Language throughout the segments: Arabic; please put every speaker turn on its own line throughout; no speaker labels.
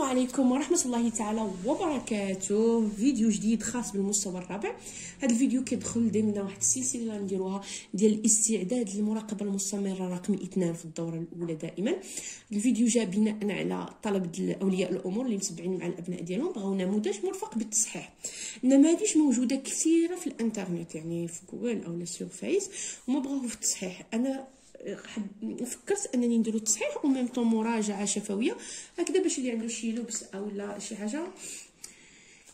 عليكم ورحمة الله تعالى وبركاته. فيديو جديد خاص بالمستوى الرابع. هذا الفيديو كيدخل ضمن واحد السلسلة اللي غنديروها ديال الاستعداد للمراقبة المستمرة رقم 2 في الدورة الأولى دائما. الفيديو جاء بناء على طلب أولياء الأمور اللي متبعين مع الأبناء ديالهم، بغاو نموذج مرفق بالتصحيح. النماذج موجودة كثيرة في الانترنت، يعني في جوجل أو سور فيس، وما بغاوه في التصحيح. أنا فكرت انني نديرو التصحيح وميم طون مراجعه شفويه هكذا باش اللي عنده شي لبس او لا شي حاجه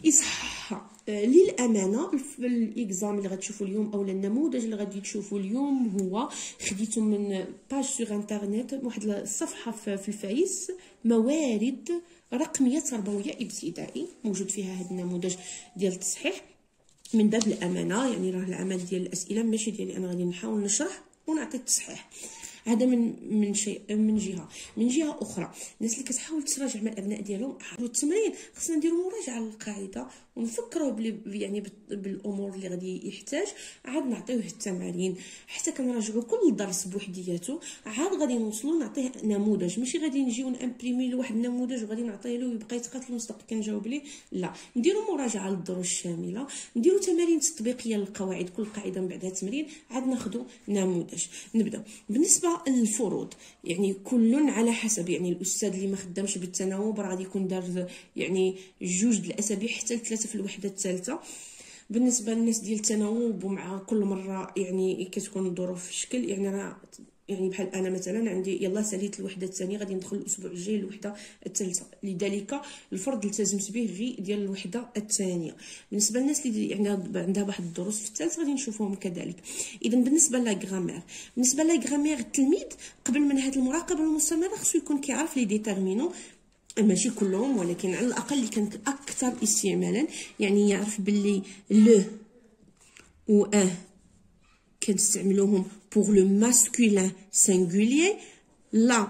يصححها. للامانه الاكزام اللي غتشوفوا اليوم او النموذج اللي غادي تشوفوا اليوم هو خديته من باج سور انترنت، واحد الصفحه في الفيس، موارد رقميه تربويه ابتدائي، موجود فيها هذا النموذج ديال التصحيح. من باب الامانه، يعني راه العمل ديال الاسئله ماشي ديالي انا، غادي نحاول نشرح ونعطي التصحيح. هذا من شيء، من جهه اخرى الناس اللي كتحاول تراجع مع الابناء ديالهم التمرين، خصنا نديروا مراجعه للقاعده ونفكروا يعني بالامور اللي غادي يحتاج، عاد نعطيوه التمارين حتى كنراجعوا كل درس بوحدياته، عاد غادي نوصلوا نعطيه نموذج. ماشي غادي نجيو نامبريمي له واحد النموذج وغادي نعطيه له ويبقى يتقاتل المصدق كنجاوب ليه، لا، نديروا مراجعه للدروس الشامله، نديروا تمارين تطبيقيه للقواعد، كل قاعده من بعدها تمرين، عاد ناخذوا نموذج. نبدا بالنسبه للفروض، يعني كل على حسب، يعني الاستاذ اللي ما خدامش بالتناوب راه غادي يكون دار يعني 2 الاسابيع حتى ل3 في الوحده الثالثه. بالنسبه للناس ديال التناوب ومع كل مره يعني كتكون الظروف في شكل، يعني راه يعني بحال انا مثلا عندي يلا ساليت الوحده الثانيه، غادي ندخل الاسبوع الجاي الوحده الثالثه، لذلك الفرض التزمت به غير ديال الوحده الثانيه. بالنسبه للناس اللي يعني عندها واحد الدروس في الثالث غادي نشوفوهم كذلك. اذا بالنسبه لا غرامير التلميذ قبل من هذه المراقبه المستمره خصو يكون كيعرف لي ديتيرمينون، ماشي كلهم ولكن على الاقل اللي كانت اكثر استعمالا، يعني يعرف باللي لو و كنستعملوهم pour le masculin singulier، la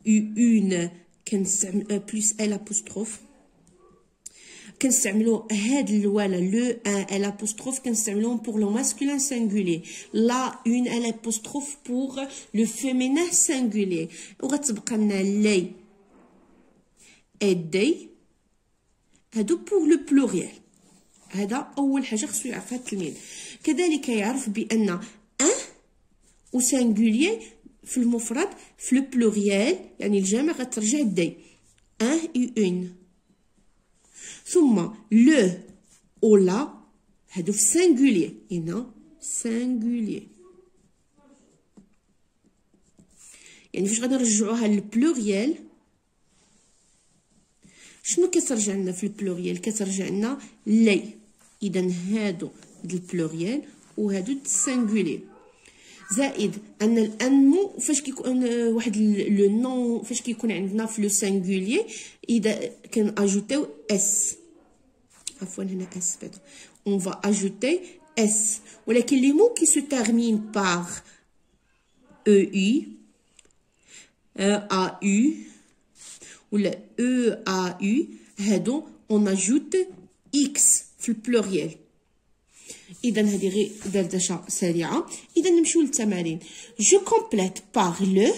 une كنستعمل plus l apostrophe، كنستعملو هاد الوالا لو ان ال apostrophe كنستعملوهم pour le masculin singulier، la une l apostrophe pour le féminin singulier، وغتبقى لنا لي دي هادو pour le pluriel. هذا اول حاجه خصو يعرفها التلميذ. كذلك يعرف بان ان و سانغولير في المفرد في لو بلوريال، يعني الجمع غترجع دي ان و اون. ثم لو او لا هادو في سانغولير، هنا سانغولير، يعني فاش غادي نرجعوها للبلوريال شنو كترجع لنا في البلوريال؟ كترجع لنا لي. اذا هادو د البلوريال وهادو د السانغولير. زائد ان الانمو فاش كيكون واحد لو نون، فاش كيكون عندنا في لو سانغولير اذا كان اجوتيو اس، عفوا هنا اس بيتر، اون فا اجوتي اس، ولكن لي مو كي سو تيرمين بار او اي ا يو ولا او ا يو، هادو اون اجوت اكس في البلوريال. اذا هذه غير دردشه سريعه. اذا نمشيو للتمارين. جو كومبليت باغ لو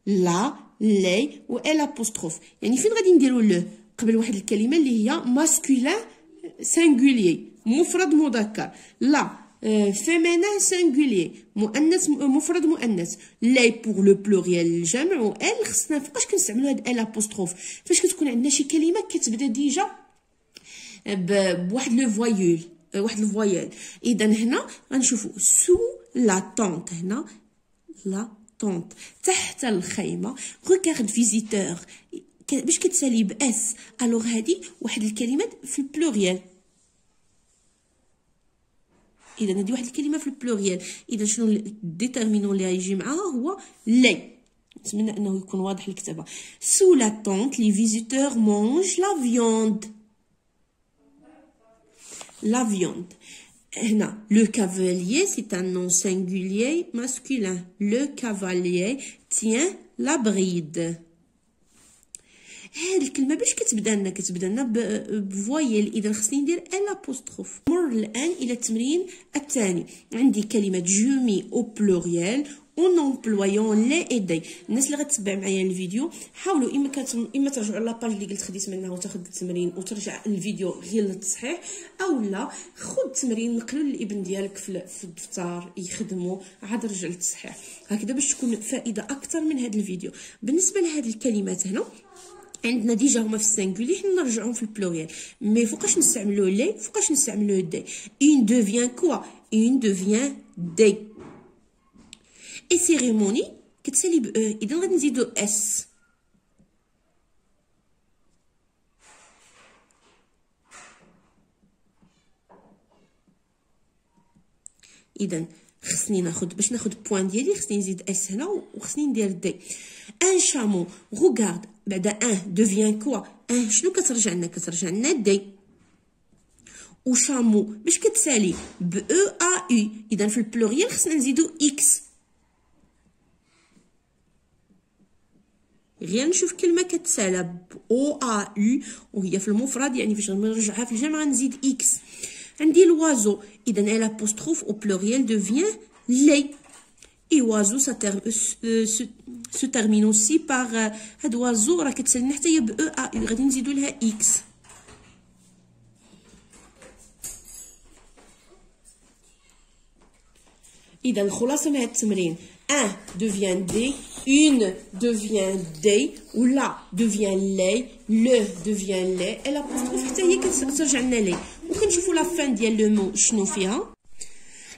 لا لي و ال apostrophe، يعني فين غادي نديرو لو قبل واحد الكلمه اللي هي ماسكولين سينغولير مفرد مذكر، لا فيمينين سينغولير مؤنث مفرد مؤنث، لي بور لو بلوريال الجمع، و ال خصنا فوقاش كنستعملوا هاد ال apostrophe فاش كتكون عندنا شي كلمه كتبدا ديجا بواحد لو فوايول، واحد الفوايال. اذا هنا غنشوفوا سو لا طونط، هنا لا طونط تحت الخيمه، ريغارد فيزيتور باش كتسالي باس، الوغ هذه واحد الكلمات في البلوريال. اذا هذه واحد الكلمه في البلوريال. اذا شنو الديتيرمينون اللي غيجي معاها؟ هو لي. نتمنى انه يكون واضح الكتابه. سو لا طونط لي فيزيتور مونج لا فيوند، la viande. Le cavalier, c'est un nom singulier masculin. Le cavalier tient la bride. هاد الكلمه باش كتبدا لنا بفوايل، اذا خصني ندير ال apostrophe. مر الان الى التمرين الثاني. عندي كلمه جومي او بلوريال اون امبلويون لي ايدي. الناس اللي غتتبع معايا الفيديو حاولوا اما ترجعوا لاباج اللي قلت خديت منها وتاخذ التمرين وترجع الفيديو غير للتصحيح، او لا خذ التمرين نقلوا للابن ديالك في الدفتر يخدموا عاد رجع للتصحيح، هكذا باش تكون فائده اكثر من هذا الفيديو. بالنسبه لهذه الكلمات هنا عندنا ديجا هما في السينغولي، حنا نرجعوهم في البلوريال. مي فوقاش نستعملوا لي فوقاش نستعملوا دي. اون دوفيان كوا، اون دوفيان دي. اي سيريموني كتسالي ب او، اذا غادي نزيدو اس. اذا خصني ناخذ باش ناخذ بوين ديالي خصني نزيد اس هنا وخصني ندير دي. ان شامو غوغارد بعدا ان دوفيان كوا، ان شنو كترجع لنا؟ كترجع لنا دي. و شامو باش كتسالي ب او ا يو، اذا في البلوريال خصنا نزيدو اكس. غير نشوف كلمه كتسالى ب او ا يو وهي في المفرد، يعني فاش نرجعها في الجمع غنزيد اكس. عندي الوازو، اذا ال apostrophe au pluriel devient les. et oiseau se termine aussi par هاد oiseau راه كتسالنا حتى هي ب او ا يو، غادي نزيدو لها اكس. اذا خلاصه من هاد التمرين، un devient des، une devient des، ou la devient les، le devient les، et l'apostrophe حتى هي كترجع لنا لي. وكنشوفوا لا فان ديال لو مو شنو فيها.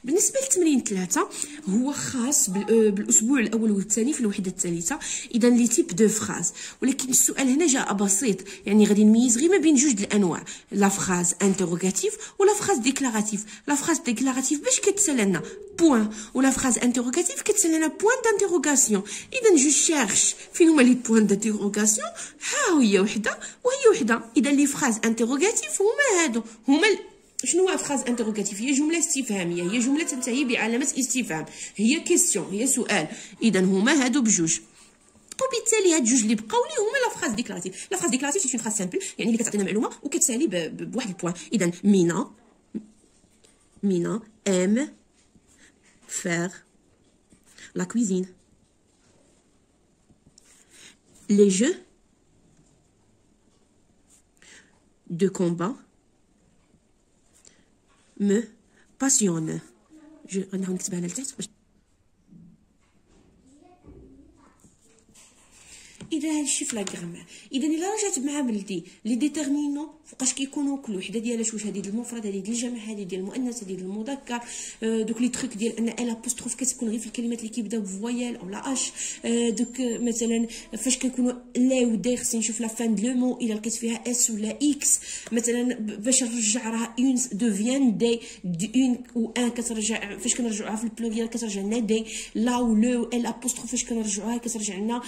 بالنسبه للتمرين 3 هو خاص بالاسبوع الاول والثاني في الوحده الثالثه. اذا لي تيب دو فراز، ولكن السؤال هنا جاء بسيط، يعني غادي نميز غير ما بين جوج الانواع، لا فراز انتروغاتيف ولا فراز ديكلاراتيف. لا فراز ديكلاراتيف باش كتسال لنا بوين، ولا فراز انتروغاتيف كتسال لنا بوين دانتيروغاسيون. اذا جو شيرش فين هما لي بوين دانتيروغاسيون، ها هي وحده وهي وحده. اذا لي فراز انتروغاتيف هما هادو، هما شنو هو فراز انتروغاتيف؟ هي جمله استفهاميه، هي جمله تنتهي بعلامه استفهام، هي كيسيون، هي سؤال. اذا هما هادو بجوج، وبالتالي هاد جوج اللي بقاو لي هما لا فراز ديكلاراتيف. لا فراز ديكلاراتيف سي اون فراز سامبل، يعني اللي كتعطينا معلومه وكتسالي بواحد البوان. اذا مينا ام فير لا كويزين. لي جو de combat me passionne. غنحاول نكتبها هنا لتحت باش. اذا هادشي في لا غرامير. اذا الا رجعت مع بلدي لي ديتيرمينون فوقاش كيكونوا كل وحده ديالها، واش هذه ديال المفرد، هذه ديال الجمع، هذه ديال المؤنث، هذه ديال المذكر. دوك لي تروك ديال ان ال ابوستروف كتكون غير في الكلمات اللي كيبداو بفويال او لا اش. دوك مثلا فاش كنكونوا لا و دي خصني نشوف لا فان دو لو مو الا لقيت فيها اس ولا اكس. مثلا باش نرجع راه اون دوفيان دي، اون و ان كترجع فاش كنرجعوها في البلوريال كترجع لنا دي. لا و لو ال ابوستروف فاش كنرجعوها كترجع لنا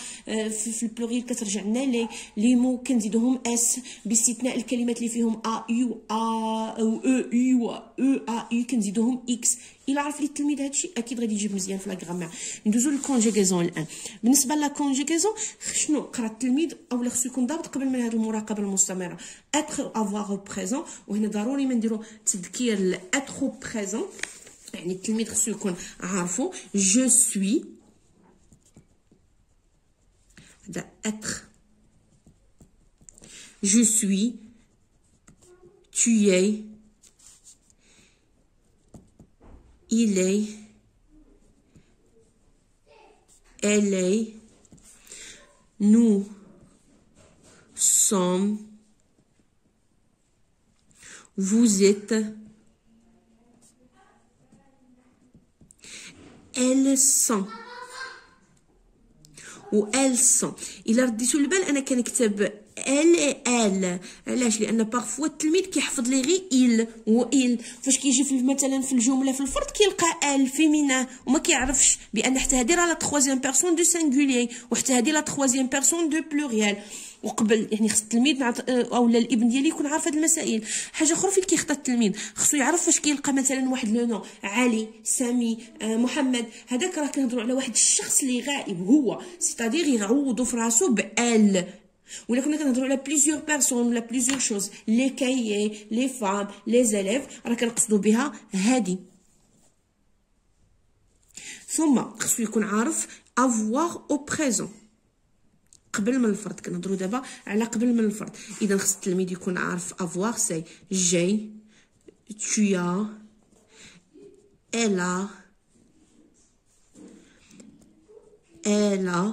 في البلوريال كترجع لنا لي مو كنزيدوهم اس، باستثناء الكلمات اللي فيهم ا يو ا او او يو او ا يو كنزيدوهم اكس. الا عرف لي التلميذ هادشي اكيد غادي يجيب مزيان في لا غرامير. ندوزو للكونجيغيزون الان. بالنسبه لا كونجيغيزون شنو قرا التلميذ اولا خصو يكون ضابط قبل من هذه المراقبه المستمره اتر افوار بريزون. وهنا ضروري ما نديرو تذكير لاتر بريزون، يعني التلميذ خصو يكون عارفو. جو سوي هذا اتر، je suis، tu es، il est، elle est، nous sommes، vous êtes، elles sont و elles sont. الا رديتو البال انا كنكتب ال علاش؟ لان بارفوا التلميذ كيحفظ لي غير il و il، فاش كيجي في مثلا في الجمله في الفرد كيلقى ال فيمينا وما كيعرفش بان حتى هذه راه لا تروازيام بيرسون دو سينغولير وحتى هذه لا تروازيام بيرسون دو بلوريال. وقبل يعني خص التلميذ اولا الابن ديالي يكون عارف هاد المسائل. حاجه اخرى فين كيخطا التلميذ خصو يعرف فاش كيلقى مثلا واحد لو نو علي، سامي، محمد، هذاك راه كنهضروا على واحد الشخص اللي غائب هو، سيتادير يعوضوا في راسو بال. ولا كنا كنهضروا على بليزيور بيرسون ولا بليزيور شوز، لي كايي، لي فام، لي زيليف، راه كنقصدوا بها هادي. ثم خصو يكون عارف avoir au présent قبل من الفرد. كنهضروا دابا على قبل من الفرد. اذا خص التلميذ يكون عارف avoir سي جي، tu as، elle a،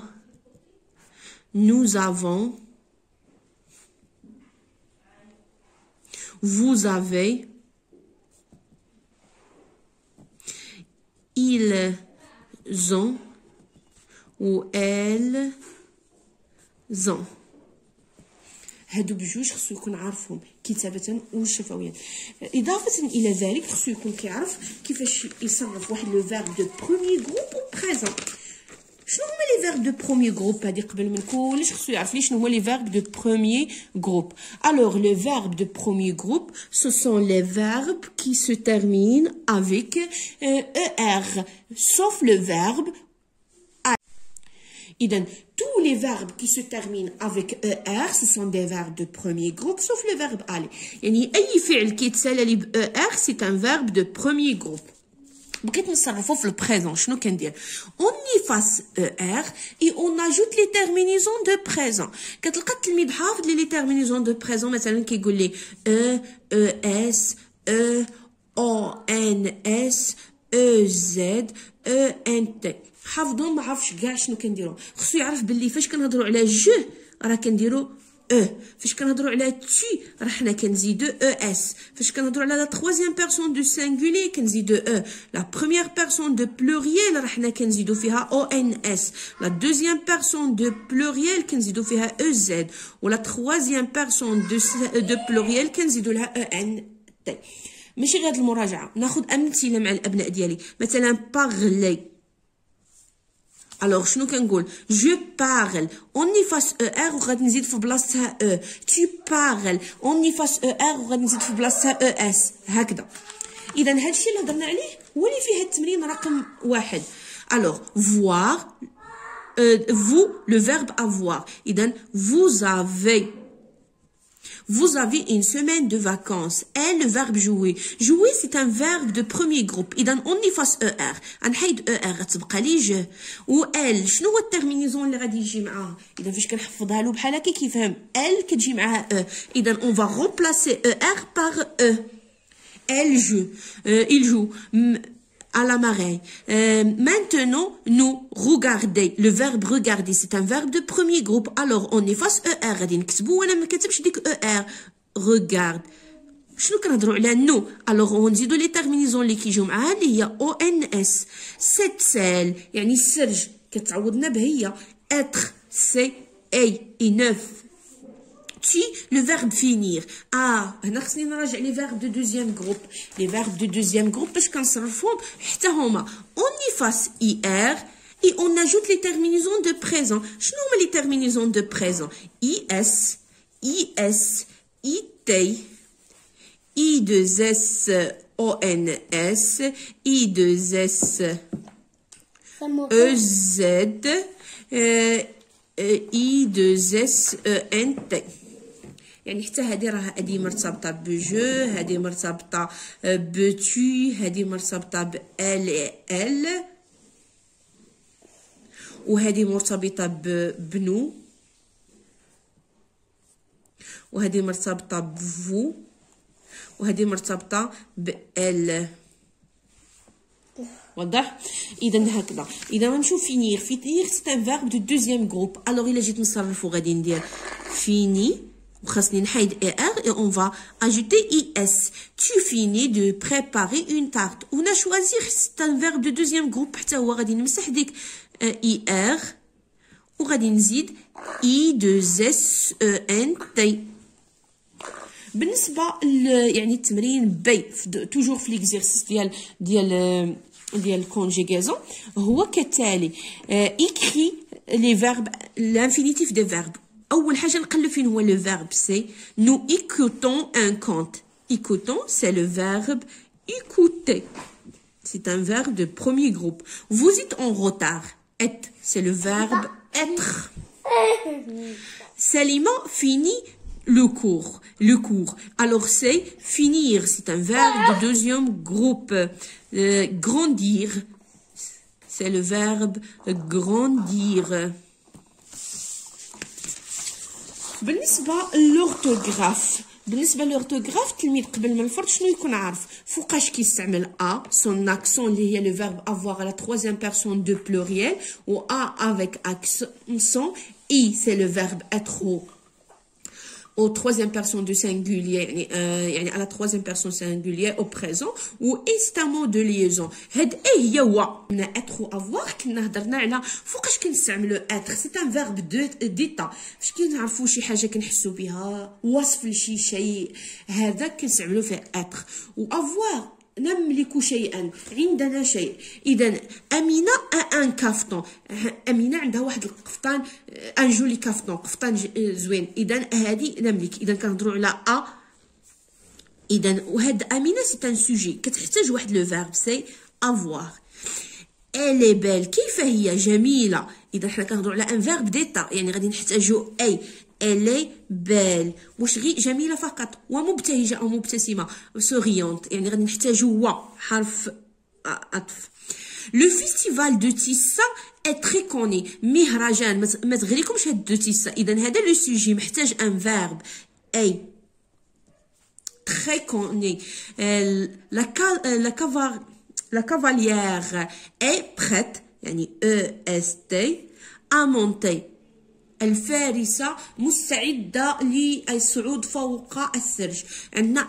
nous avons، vous avez، ils ont ou elles ont. هادو بجوج خصو يكون عارفهم كتابة وشفويا. إضافة إلى ذلك خصو يكون كيعرف كيفاش يصرف واحد لو فيرب دو بروميي جروب و بريزون. شنو هما لي فيرب دو بروميي جروب؟ هادي قبل من كلش خصو يعرف لي شنو هما لي فيرب دو بروميي جروب. Alors les verbes de premier groupe, ce sont les verbes qui se terminent avec ER, sauf le verbe إذن tous les verbes qui se terminent avec ER ce sont des verbes de premier groupe sauf le verbe aller. يعني أي فعل كيتسالى لي ب ER c'est un verbe de premier groupe. بقيت نصرفو في البريزون. شنو كندير؟ on efface ER et on ajoute les terminaisons de présent. كتلقى التلميذ حافظ لي terminaisons de présent مثلا كيقول لي ES EONS EZ ENT حافظهم. ما عرفش كاع شنو كنديرو. خصو يعرف باللي فاش كنهضروا على جو راه كنديرو فاش كنهضروا على تي راه حنا كنزيدو اس. فاش كنهضروا على لا troisième personne du singulier كنزيدو لا première personne de pluriel راه حنا كنزيدو فيها ONS. لا deuxième personne de pluriel كنزيدو فيها EZ ولا troisième personne de pluriel كنزيدو لها ENT. ماشي غير المراجعه. ناخذ امثله مع الابناء ديالي مثلا بارلي. Alors شنو كنقول؟ je parle on efface ER وغادي نزيد في بلاصتها tu parles on efface ER وغادي نزيد في بلاصتها ES هكذا. اذا هادشي اللي هضرنا عليه هو اللي فيه التمرين رقم 1. alors voir vous le verbe avoir. اذا vous avez une semaine de vacances. Et le verbe jouer. Jouer, c'est un verbe de premier groupe. إذا on efface ER. غنحيد ER غتبقى لي جو. و elle شنو هو الترمينيزون اللي غادي يجي معاها؟ إذا فاش كنحفظها له بحال هكا كيفهم. elle كتجي معاها إذا on va remplacer ER par elle joue. il joue. À la marée. Maintenant, nous regardez. Le verbe regarder, c'est un verbe de premier groupe. Alors, on efface ER. غادي نكتبو وانا ما كتبش ديك ER. Regarde. شنو كنهضروا على نو؟ alors ونزيدو لي terminaisons اللي كيجيو معاها اللي هي ONS. cette celle يعني السرج كتعوضنا بهي être c'est اي neuf. Tu, le verbe finir. هنا خصني نراجع لي verbe de deuxième groupe. Les verbes de deuxième groupe باش كنصرفهم حتى هما on efface IR et on ajoute les terminaisons de présent. شنو هما les terminaisons de présent؟ IS, IS, IT, I2S ONS, I2S EZ, I2S ENT. يعني حتى هذه راه هذه مرتبطه بجو، هذه مرتبطه بتو، هذه مرتبطه بال ال، وهذه مرتبطه بنو، وهذه مرتبطه بفو، وهذه مرتبطه بال. واضح؟ اذا هكذا. اذا غنشوف فينير. فينير سي ان فيرب دو دوزيام جروب. الوغ الا جيت نصرفو غادي ندير فيني وخاصني نحيد ار et on va ajouter is. Tu finis de préparer une tarte. وهنا choisir c'est un verbe de deuxième groupe حتى هو غادي نمسح ديك er وغادي نزيد I2SENT. بالنسبه يعني التمرين بي توجور في ليكزيرسيس ديال الكونجيغازون هو كالتالي. écrit les verbes l'infinitif des verbes. اول حاجه نقلب فين هو le verbe c'est nous écoutons un conte. écoutons c'est le verbe écouter. c'est un verbe de premier groupe. vous êtes en retard. être c'est le verbe être. Salima finit le cours. Alors c'est finir, c'est un verbe de deuxième groupe. Grandir, c'est le verbe grandir. بالنسبة للأورتوغراف التلميذ قبل ما الفرد شنو يكون عارف فوقاش كيستعمل son accent اللي هي le verbe avoir à la troisième personne de pluriel ou avec accent I c'est le verbe être au troisième personne de singulier يعني à la troisième personne singulière au présent و est un mot de liaison هاد هي هو être ou avoir كنا هضرنا على فوقاش كنستعملو être c'est un verbe d'état فاش كنعرفو شي حاجه كنحسو بها وصف لشي شيء هذا كنستعملو فيه être و avoir نملك شيئا عندنا شيء اذا امينه ان كافتون امينه عندها واحد القفطان ان جولي كافتون قفطان زوين اذا هذه نملك اذا كنهضروا على اذا وهاد امينه سي ان سوجي كتحتاج واحد لو فيرب سي افوار الي بال كيف هي جميله اذا حنا كنهضروا على ان فيرب ديتا يعني غادي نحتاجو اي elle belle واش غير جميله فقط ومبتهجه او مبتسمه souriante يعني غادي نحتاجو حرف عطف. لو فيستيفال دو تيسا est très connu مهرجان ما تغريكمش هاد دو تيسا اذا هذا لو سوجي محتاج ان فيرب اي très connu la cavalière est prête يعني est à monter الفارسة مستعدة للصعود فوق السرج. عندنا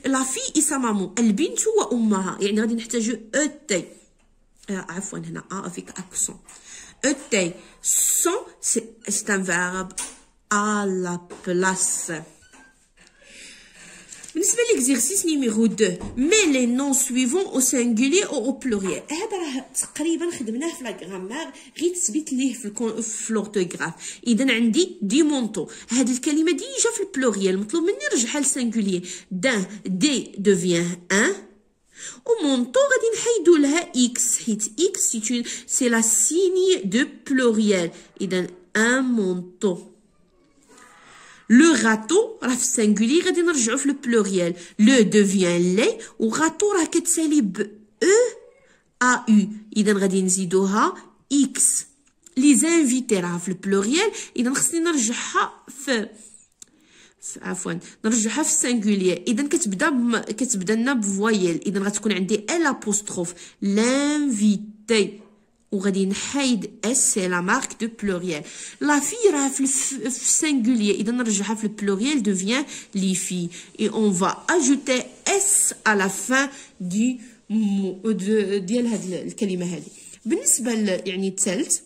لا في إسمامو البنت وأمها يعني غادي نحتاجو أوتي عفوا هنا افيك اكسون أوتي سون سي ان فيرب à la place. بالنسبة لإكزيرسيس نيميرو 2 مي لي نون سويفون او سينغولي او او بلوريال هذا راه تقريبا خدمناه في لا غرامير غير تثبيت ليه في لورتوغراف. اذا عندي دي مونطو هذه الكلمه ديجا في البلوريال مطلوب مني نرجعها للسينغولي دان دي دوفيان ان ومونطو غادي نحيدو لها اكس حيت اكس سي لا سيني دو بلوريال اذا ان مونطو. لو غاتو راه في السينغولي غادي نرجعو في البلوريال لو دوفيان لي و غاتو راه كتسالي ب او ا او اذا غادي نزيدوها اكس. لي زانفيتي راه في البلوريال اذا خصني نرجعها في نرجعها في السينغولي اذا كتبدا لنا بفوايل اذا غتكون عندي ال ابوستروف لانفيتي وغادي نحيد اس سي لا مارك دو بلوريال. لا في راه في السينغولي اذا نرجعها في البلوريال دوفيان لي في اي اون فا اجوتي اس على لا فان دي ديال هاد الكلمه هذه. بالنسبه يعني الثالث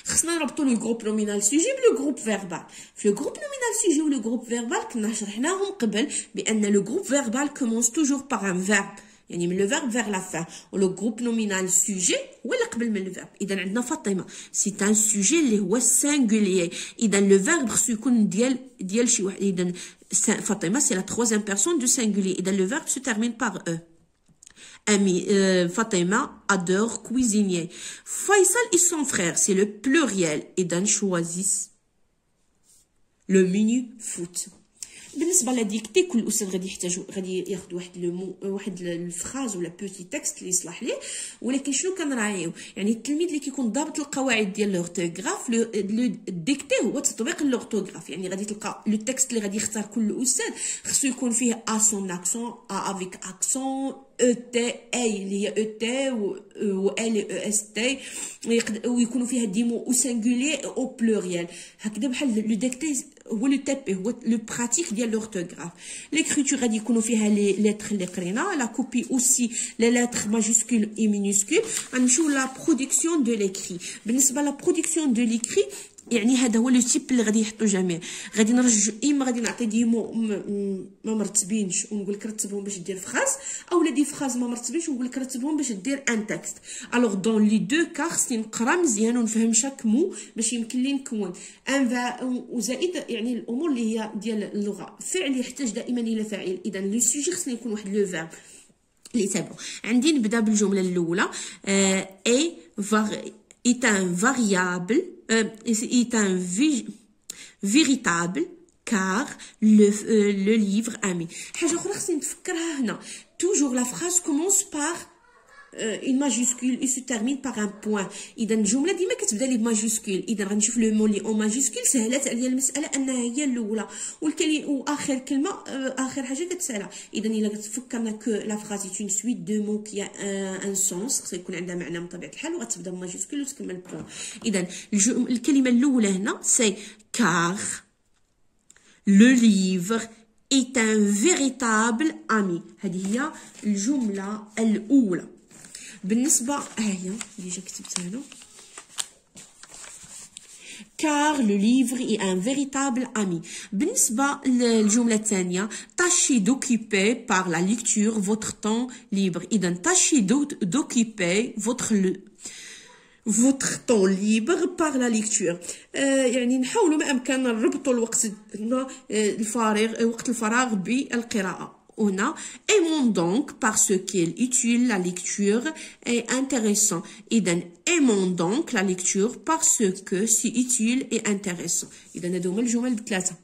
خصنا نربطوا لو جروب نومينال سوجي بلو جروب فيربال. في لو جروب نومينال سوجي و لو جروب فيربال كنا شرحناهم قبل بان لو جروب فيربال كومونس توجور باغ ان فيرب يعني من لو فيرب فيغ لا فان ولو جروب نومينال سوجي هو اللي قبل من الفيرب. اذا عندنا فاطمه سي ان سوجي اللي هو سينغوليي اذا لو فيرب خصو يكون ديال شي واحد. اذا فاطمه سي لا تروازيام بيرسون دو سينغوليي اذا لو فيرب سو تيرمين باغ او. Fatima adore cuisiner. Faisal et son frère, c'est le pluriel. Et Dan choisissent le menu foot. بالنسبه لديكتي كل استاذ غادي ياخذ واحد الفراز ولا بوتي تكست اللي يصلح ليه. ولكن شنو كنراعيو يعني التلميذ اللي كيكون ضابط القواعد ديال لورتوغراف لو ديكتي هو تطبيق اللورتوغراف يعني غادي تلقى لو تكست اللي غادي يختار كل استاذ خصو يكون فيه ا سون اكسون ا افيك اكسون او تي اي اللي هي او تي و ال او اس تي ويكونوا فيها دي مو او سينغولي او بلوريال هكذا بحال لو ديكتي هو لو تيبي هو لو براتيك ديال لورتوغراف. ليكريتور غادي يكونوا فيها لي لتر اللي قرينا لا كوبي اوسي لي لتر ماجيسكول اي مينيسكول. غنمشيو لا برودكسيون دو ليكري. بالنسبه لا برودكسيون دو ليكري يعني هذا هو لو تيب اللي غادي يحطو جميع. غادي نرجع اما غادي نعطي دي مو ما مرتبينش ونقول لك رتبهم باش دير فراز اولا دي فراز ما مرتبينش ونقول لك رتبهم باش دير ان تكست. الوغ دون لي دو كا خصني نقرا مزيان ونفهم شاك مو باش يمكن لي نكون ان وزائد يعني الامور اللي هي ديال اللغه. فعل يحتاج دائما الى فاعل اذا لو سوجي خصني يكون واحد لو فيرب اللي تابعو. عندي نبدا بالجمله الاولى est un variable est un véritable car le livre ami. حاجه اخرى خصني نتفكرها هنا توجور لا phrase commence par une majuscule et se termine par un point. اذا الجمله ديما كتبدا لي بماجيسكول. اذا غنشوف لو مون لي اون ماجيسكول سهلت عليا المساله انها هي الاولى، واخر كلمه اخر حاجه كتسالها. اذا الا كتفكرنا كو لا فراز اي اون سويت دو مو كي ان سونس، خصها يكون عندها معنى من طبيعه الحال، وغتبدا بماجيسكول وتكمل بوان. اذا الكلمه الاولى هنا سي كار لو ليفر est un véritable ami. هذه هي الجملة الأولى. بالنسبة هي ديجا كتبتها هنا. car le livre est un véritable ami. بالنسبة للجملة الثانية tâchez d'occuper par la lecture votre temps libre. إذا tâchez d'occuper votre temps libre par la lecture. يعني نحاولوا ما امكن نربطوا الوقت الفارغ، وقت الفراغ بالقراءه. هنا aimons donc parce qu'elle utile la lecture est intéressant. اذا aimons donc la lecture parce que c'est utile et intéressant. اذا هادو هما الجمل بثلاثه.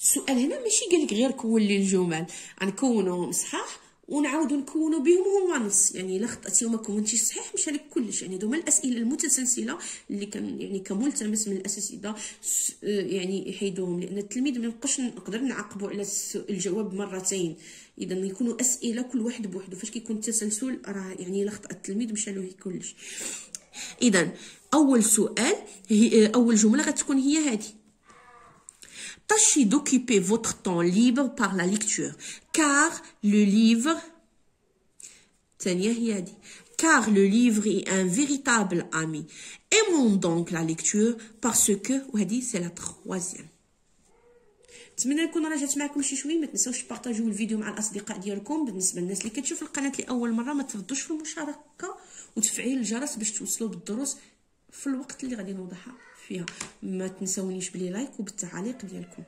السؤال هنا ماشي قال لك غير كون لي الجمل، غنكونوا صحاح ونعاودوا نكونوا بهم هما نص. يعني الا خطاتي وما كونتيش صحيح مشى لك كلش. يعني هذوما الاسئله المتسلسله اللي كان يعني كملتمس من الاساتذه يعني يحيدوهم، لان التلميذ ما يبقاش نقدر نعاقبوا على الجواب مرتين. اذا يكونوا اسئله كل واحد بوحده. فاش كيكون التسلسل راه يعني الا خطا التلميذ مشى له كلش. اذا اول سؤال اول جمله غتكون هي هذه tâchez d'occuper votre temps libre par la lecture car le livre car le livre est un véritable ami. Aimons donc la lecture parce que وهذه c'est la troisième. نتمنى نكون راجعت معكم شي شويه. ما تنساوش تبارطاجيو الفيديو مع الاصدقاء ديالكم. بالنسبه للناس اللي كتشوف القناه لاول مره ما تردوش في المشاركه وتفعيل الجرس باش توصلوا بالدروس في الوقت اللي غادي نوضحها فيها. ما تنساونيش بلي لايك وبالتعاليق ديالكم.